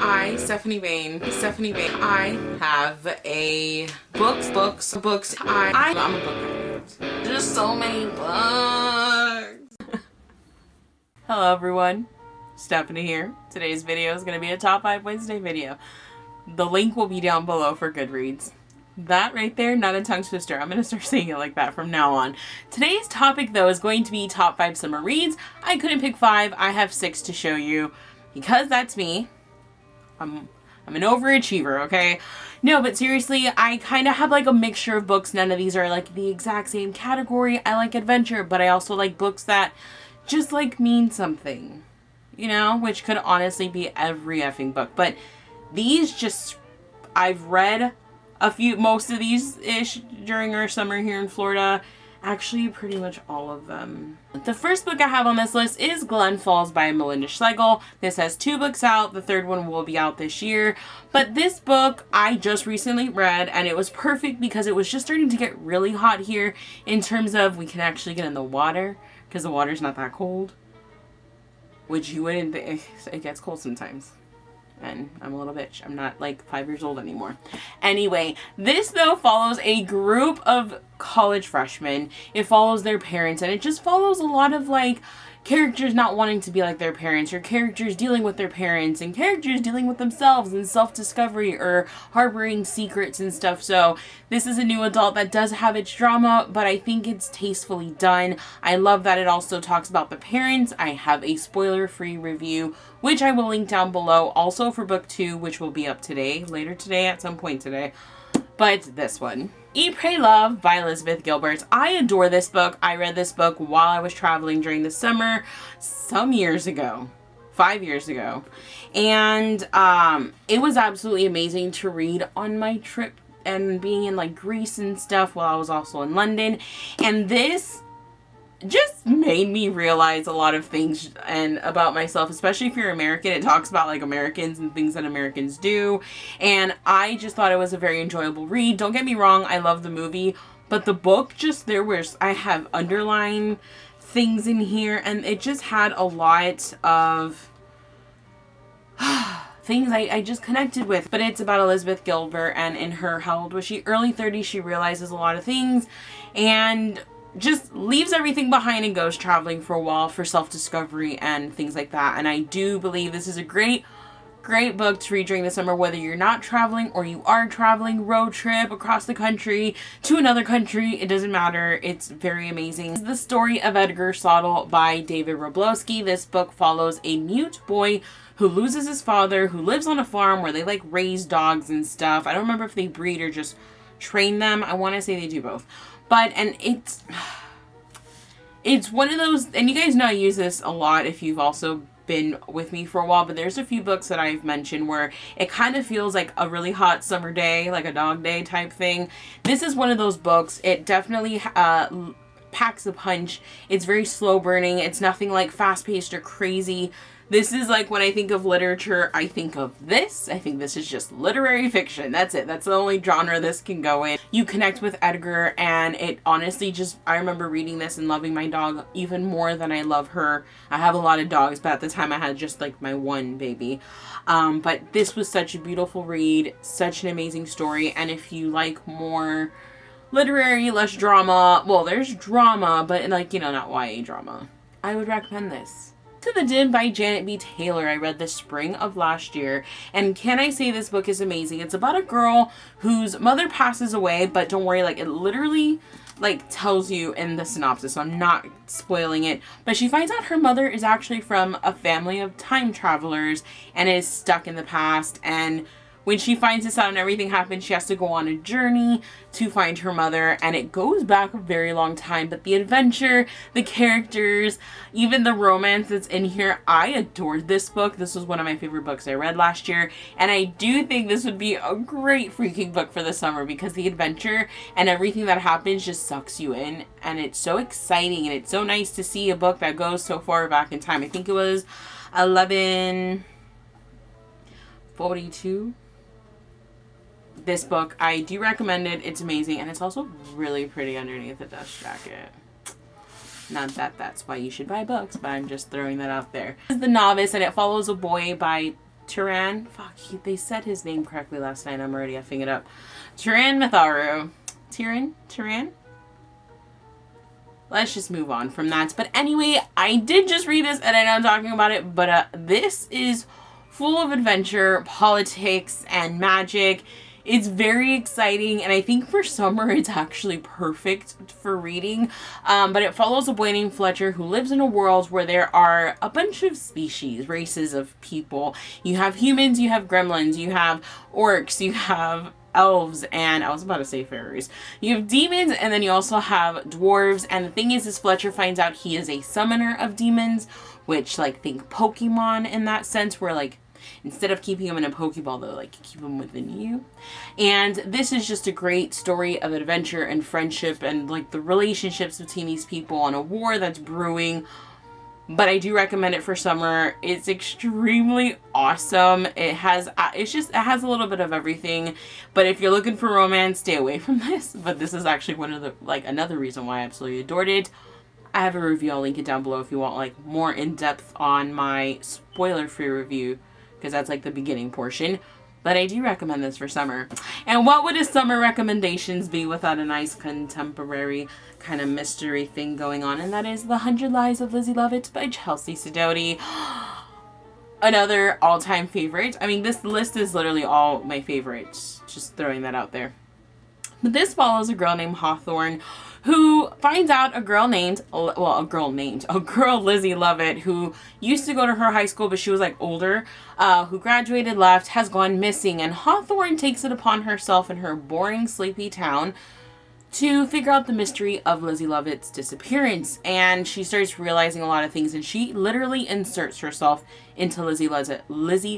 Stephanie Bain, I have a books. I'm a book nerd. There's so many books. Hello everyone, Stephanie here. Today's video is going to be a Top 5 Wednesday video. The link will be down below for Goodreads. That right there, not a tongue twister. I'm going to start saying it like that from now on. Today's topic though is going to be top 5 summer reads. I couldn't pick 5. I have 6 to show you because that's me. I'm an overachiever, okay? No, but seriously, I kind of have like a mixture of books. None of these are like the exact same category. I like adventure, but I also like books that just like mean something, you know, which could honestly be every effing book. But these just, I've read most of these ish during our summer here in Florida. Actually, pretty much all of them. The first book I have on this list is Glen Falls by Melinda Schlegel. This has 2 books out. The third one will be out this year. But this book I just recently read, and it was perfect because it was just starting to get really hot here in terms of we can actually get in the water because the water's not that cold. Which you wouldn't think. It gets cold sometimes. And I'm a little bitch. I'm not like 5 years old anymore. Anyway, this though follows a group of college freshmen. It follows their parents, and it just follows a lot of like characters not wanting to be like their parents, or characters dealing with their parents, and characters dealing with themselves and self-discovery or harboring secrets and stuff. So this is a new adult that does have its drama, but I think it's tastefully done. I love that it also talks about the parents. I have a spoiler-free review, which I will link down below, also for book 2, which will be up later today, at some point today. But this one, Eat, Pray, Love by Elizabeth Gilbert. I adore this book. I read this book while I was traveling during the summer some years ago, 5 years ago. And it was absolutely amazing to read on my trip and being in like Greece and stuff while I was also in London. And this just made me realize a lot of things and about myself, especially if you're American. It talks about like Americans and things that Americans do, and I just thought it was a very enjoyable read. Don't get me wrong, I love the movie, but the book just, I have underlined things in here, and it just had a lot of things I just connected with. But it's about Elizabeth Gilbert, and in her, how old was she? Early 30s, she realizes a lot of things and just leaves everything behind and goes traveling for a while for self-discovery and things like that. And I do believe this is a great book to read during the summer, whether you're not traveling or you are traveling, road trip across the country to another country, it doesn't matter. It's very amazing. This is the story of Edgar Sottle by David Roblowski. This book follows a mute boy who loses his father, who lives on a farm where they like raise dogs and stuff. I don't remember if they breed or just train them. I want to say they do both. But, and it's one of those, and you guys know I use this a lot if you've also been with me for a while, but there's a few books that I've mentioned where it kind of feels like a really hot summer day, like a dog day type thing. This is one of those books. It definitely packs a punch. It's very slow burning. It's nothing like fast paced or crazy. This is like, when I think of literature, I think of this. I think this is just literary fiction. That's it. That's the only genre this can go in. You connect with Edgar, and it honestly just, I remember reading this and loving my dog even more than I love her. I have a lot of dogs, but at the time I had just like my one baby. But this was such a beautiful read, such an amazing story. And if you like more literary, less drama, well, there's drama, but like, you know, not YA drama, I would recommend this. To the Dim by Janet B. Taylor. I read this spring of last year, and can I say this book is amazing. It's about a girl whose mother passes away, but don't worry, like it literally like tells you in the synopsis, so I'm not spoiling it, but she finds out her mother is actually from a family of time travelers and is stuck in the past. And when she finds this out and everything happens, she has to go on a journey to find her mother, and it goes back a very long time. But the adventure, the characters, even the romance that's in here, I adored this book. This was one of my favorite books I read last year, and I do think this would be a great freaking book for the summer because the adventure and everything that happens just sucks you in, and it's so exciting, and it's so nice to see a book that goes so far back in time. I think it was 1142. This book, I do recommend it. It's amazing, and it's also really pretty underneath the dust jacket. Not that that's why you should buy books, but I'm just throwing that out there. This is The Novice, and it follows a boy by Turan. Fuck, they said his name correctly last night. I'm already effing it up. Turan Matharu. Turan? Let's just move on from that. But anyway, I did just read this, and I know I'm talking about it, but this is full of adventure, politics, and magic. It's very exciting, and I think for summer it's actually perfect for reading. But it follows a boy named Fletcher who lives in a world where there are a bunch of species, races of people. You have humans, you have gremlins, you have orcs, you have elves, and I was about to say fairies. You have demons, and then you also have dwarves. And the thing is Fletcher finds out he is a summoner of demons, which, like, think Pokemon in that sense, where, like, instead of keeping them in a Pokeball, though, like, you keep them within you. And this is just a great story of adventure and friendship and, like, the relationships between these people on a war that's brewing. But I do recommend it for summer. It's extremely awesome. It has a little bit of everything. But if you're looking for romance, stay away from this. But this is actually one of the, like, another reason why I absolutely adored it. I have a review. I'll link it down below if you want, like, more in-depth on my spoiler-free review, because that's like the beginning portion. But I do recommend this for summer. And what would a summer recommendations be without a nice contemporary kind of mystery thing going on? And that is The 100 Lies of Lizzie Lovett by Chelsea Sidoti. Another all-time favorite. I mean, this list is literally all my favorites. Just throwing that out there. But this follows a girl named Hawthorne who finds out a girl, Lizzie Lovett, who used to go to her high school, but she was, like, older, who graduated, left, has gone missing. And Hawthorne takes it upon herself in her boring, sleepy town to figure out the mystery of Lizzie Lovett's disappearance. And she starts realizing a lot of things, and she literally inserts herself into Lizzie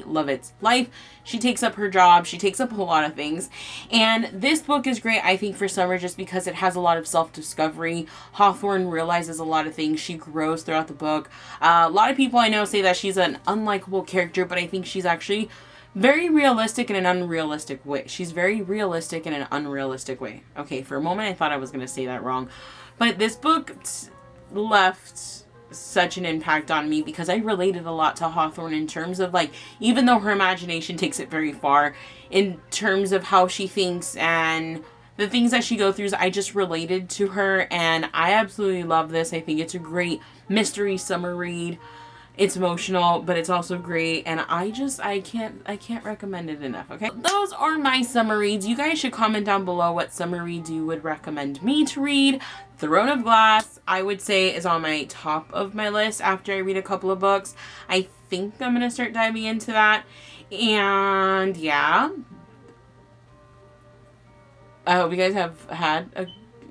Lovett's life. She takes up her job. She takes up a lot of things. And this book is great, I think, for summer just because it has a lot of self-discovery. Hawthorne realizes a lot of things. She grows throughout the book. A lot of people I know say that she's an unlikable character, but I think she's actually very realistic in an unrealistic way. She's very realistic in an unrealistic way. Okay, for a moment I thought I was going to say that wrong. But this book left such an impact on me because I related a lot to Hawthorne in terms of, like, even though her imagination takes it very far, in terms of how she thinks and the things that she goes through, I just related to her, and I absolutely love this. I think it's a great mystery summer read. It's emotional, but it's also great, and I can't recommend it enough, okay? Those are my summer reads. You guys should comment down below what summer reads you would recommend me to read. Throne of Glass, I would say, is on my top of my list after I read a couple of books. I think I'm going to start diving into that, and yeah. I hope you guys have had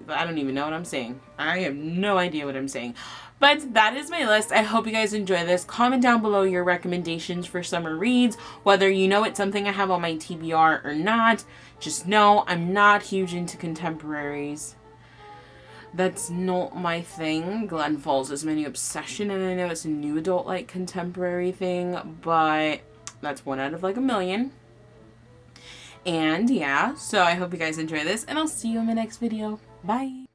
I don't even know what I'm saying. I have no idea what I'm saying. But that is my list. I hope you guys enjoy this. Comment down below your recommendations for summer reads, whether you know it's something I have on my TBR or not. Just know I'm not huge into contemporaries. That's not my thing. Glen Falls is my new obsession, and I know it's a new adult, like, contemporary thing, but that's one out of, like, a million. And yeah, so I hope you guys enjoy this, and I'll see you in my next video. Bye!